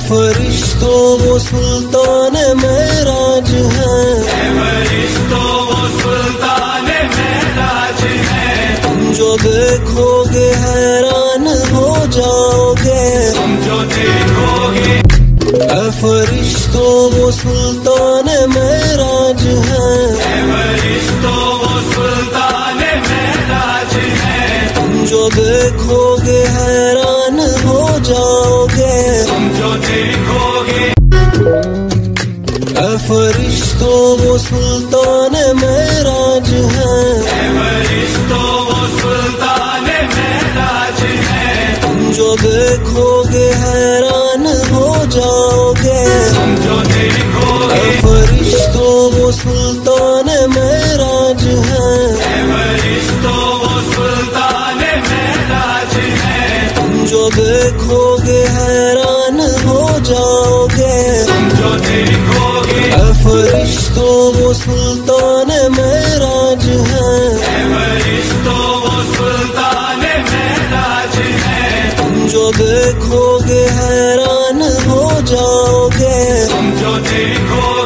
फरिश्तों वो सुल्तान महराज है, फरिश्तों वो सुल्तान महराज है। तुम जो देखोगे हैरान हो जाओगे, तुम जो देखोगे। फरिश्तों वो सुल्तान महराज है, फरिश्तों वो सुल्तान महराज है। तुम जो देखोगे हैरान हो जाओगे, तुम जो देखोगे। फरिश्तों वो सुल्तान महराज है, फरिश्तों वो सुल्तान महराज है। तुम जो देखोगे हैरान हो जाओगे, तुम जो देखोगे। फरिश्तों वो सुल्तान महराज है, फरिश्तों वो सुल्तान महराज है। तुम जो देखोगे हैरान हो जाओगे, तुम जो देखोगे। फरिश्तों वो सुल्तान महराज है, फरिश्तों वो सुल्तान महराज है। तुम जो देखोगे हैरान हो जाओगे, तुम जो देखोगे।